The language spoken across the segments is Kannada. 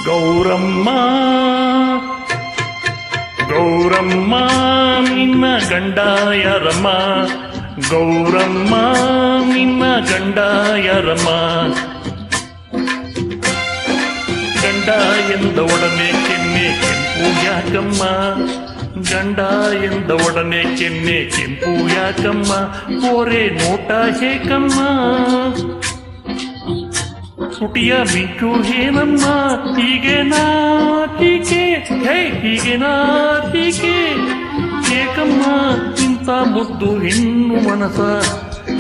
ಗೌರಮ್ಮ ಗೌರಮ್ಮ ನಿನ್ನ ಗಂಡ ಯಾರಮ್ಮ, ಗೌರಮ್ಮ ನಿನ್ನ ಗಂಡ ಯಾರಮ್ಮ. ಗಂಡ ಎಂದ ಒಡನೆ ಕೆನ್ನೆ ಕೆಂಪು ಯಾಕಮ್ಮ, ಗಂಡ ಎಂದ ಒಡನೆ ಕೆನ್ನೆ ಕೆಂಪು ಯಾಕಮ್ಮ, ಓರೆ ನೋಟ ಹೇಕಮ್ಮ, ಹುಟಿಯ ಮಿಂಚು ಏನಮ್ಮ, ಹೀಗೆ ನಾಟಿಕೆ ಹೇ ಹೀಗೆ ನಾಟಿಕೆ ಏಕಮ್ಮ, ಇಂಥ ಮುದ್ದು ಹೆಣ್ಣು ಮನಸ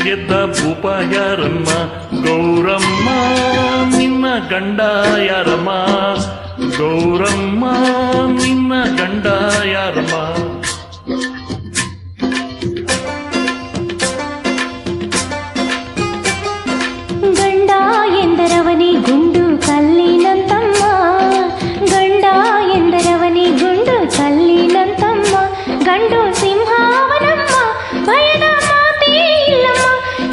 ಗೆದ್ದ ಭೂಪ ಯಾರಮ್ಮ. ಗೌರಮ್ಮ ನಿನ್ನ ಗಂಡ ಯಾರಮ್ಮ, ಗೌರಮ್ಮ ನಿನ್ನ ಗಂಡ ಯಾರಮ್ಮ. ಗಂಡ ಎಂದರವನೇ ಗುಂಡು ಕಲ್ಲಿನಂತಮ್ಮ, ಗಂಡ ಎಂದರವನೇ ಗುಂಡು ಕಲ್ಲಿನಂತಮ್ಮ, ಗಂಡು ಸಿಂಹಾವನಮ್ಮ ಭಯದ ಮಾತೇ ಇಲ್ಲಮ್ಮ,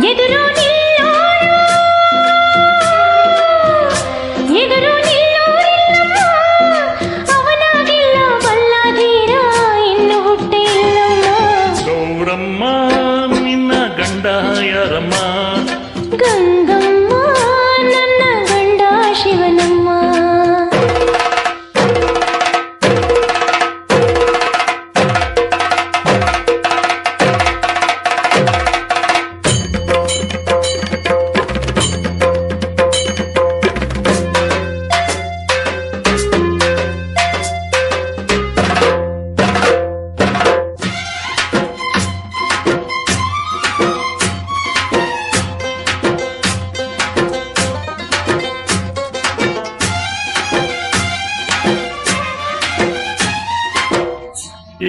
ಎದುರು ನಿಲ್ಲೋರು ನಿಲ್ಲೋರಿಲ್ಲಮ್ಮ, ಅವನಾಗಿಲ್ಲ ಬಲ್ಲಧೀರ ಇನ್ನು ಹುಟ್ಟೆ ಇಲ್ಲಮ್ಮ. ಗೌರಮ್ಮ ನಿನ್ನ ಗಂಡ ಯಾರಮ್ಮ, ಗಂಗಮ್ಮ ನನ್ನ ಗಂಡ ಶಿವನಮ್ಮ.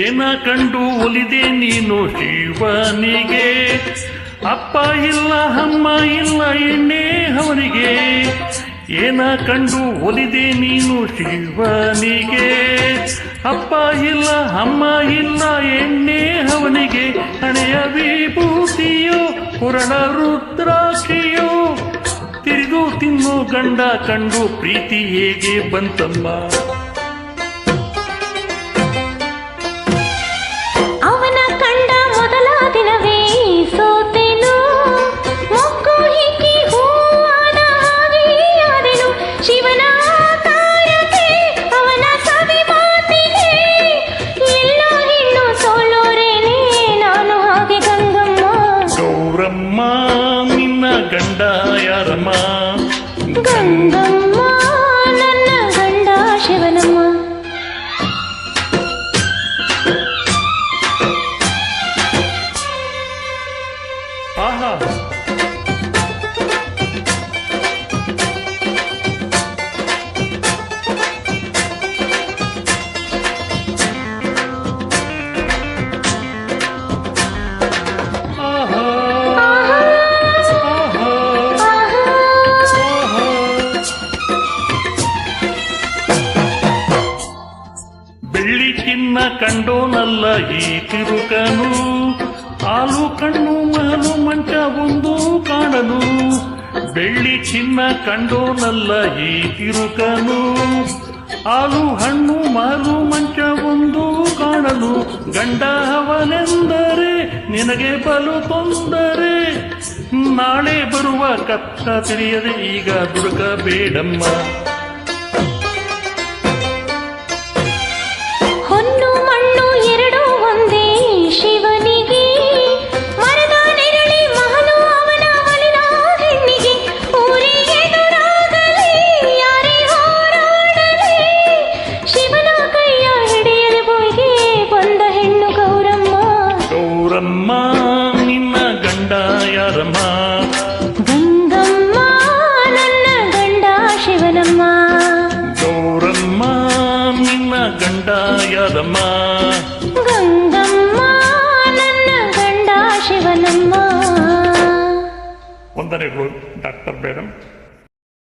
ಏನ ಕಂಡು ಒಲಿದೆ ನೀನು ಶಿವನಿಗೆ, ಅಪ್ಪ ಇಲ್ಲ ಅಮ್ಮ ಇಲ್ಲ ಎಣ್ಣೆ ಅವನಿಗೆ. ಏನ ಕಂಡು ಒಲಿದೆ ನೀನು ಶಿವನಿಗೆ, ಅಪ್ಪ ಇಲ್ಲ ಅಮ್ಮ ಇಲ್ಲ ಎಣ್ಣೆ ಅವನಿಗೆ. ಹಣೆಯ ವಿಭೂತಿಯೋ ಕೊರಳ ರುದ್ರಾಕ್ಷಿಯೋ ತಿರುಗು ತಿನ್ನು ಗಂಡ ಕಂಡು ಪ್ರೀತಿ ಹೇಗೆ ಬಂತಮ್ಮ. ಅವನ ಕಂಡ ಮೊದಲ ದಿನವೇ ಸೋತೆನು, ಮೊಗ್ಗು ಹಿಕ್ಕಿ ಹೂವಾದ ಹಾಗೆಯಾದೆನು, ಶಿವನ ತಾರಕೆ ಅವನ ಸವಿ ಮಾತಿಗೆ ಎಲ್ಲ ಹೆಣ್ಣು ಸೋಲೋರೇನೆ ನಾನು ಹಾಗೆ ಗಂಗಮ್ಮ. ಗೌರಮ್ಮ ನಿನ್ನ ಗಂಡ ಯಾರಮ್ಮ, ಗಂಗಮ್ಮ ನನ್ನ ಗಂಡ ಶಿವನಮ್ಮ. ಆಹಾ ಬೆಳ್ಳಿ ಚಿನ್ನ ಕಂಡೋನಲ್ಲ ಈ ತಿರುಕನು, ಹಾಲು ಕಣ್ಣು ಮಹಲು ಮಂಚ ಒಂದು ಕಾಣನು. ಬೆಳ್ಳಿ ಚಿನ್ನ ಕಂಡೋನಲ್ಲ ಈ ತಿರುಕನು, ಹಾಲು ಹಣ್ಣು ಮಾಲು ಮಂಚ ಒಂದು ಕಾಣಲು. ಗಂಡ ಅವನೆಂದರೆ ನಿನಗೆ ಬಲು ತೊಂದರೆ, ನಾಳೆ ಬರುವ ಕಷ್ಟ ತಿಳಿಯದೆ ಈಗ ದುಡುಕಬೇಡಮ್ಮ. ಹೊನ್ನು ಮಣ್ಣು ಎರಡು ಒಂದೇ ಶಿವನಿಗೆ, ಮರದ ನೆರಳಿ ಮಹಲು ಅವನ ಒಲಿನ ಹೆಣ್ಣಿಗೆ. ಊರೇ ಎದುರಾಗಲಿ ಯಾರೇ ಹೋರಾಡಲಿ, ಶಿವನ ಕೈಯ ಹಿಡಿಯದೆ ಭೂಮಿಗೆ ಬಂದ ಹೆಣ್ಣು ಗೌರಮ್ಮ. ಗೌರಮ್ಮ ನಿನ್ನ ಗಂಡ ಯಾರಮ್ಮ, ಗಂಗಮ್ಮ ನನ್ನ ಗಂಡ ಶಿವನಮ್ಮ. ಗೌರಮ್ಮ ನಿನ್ನ ಗಂಡ ಯಾರಮ್ಮ, ಗಂಗಮ್ಮ ನನ್ನ ಗಂಡ ಶಿವನಮ್ಮ. ವಂದನೆಗಳು ಡಾಕ್ಟರ್ ಮೇಡಮ್.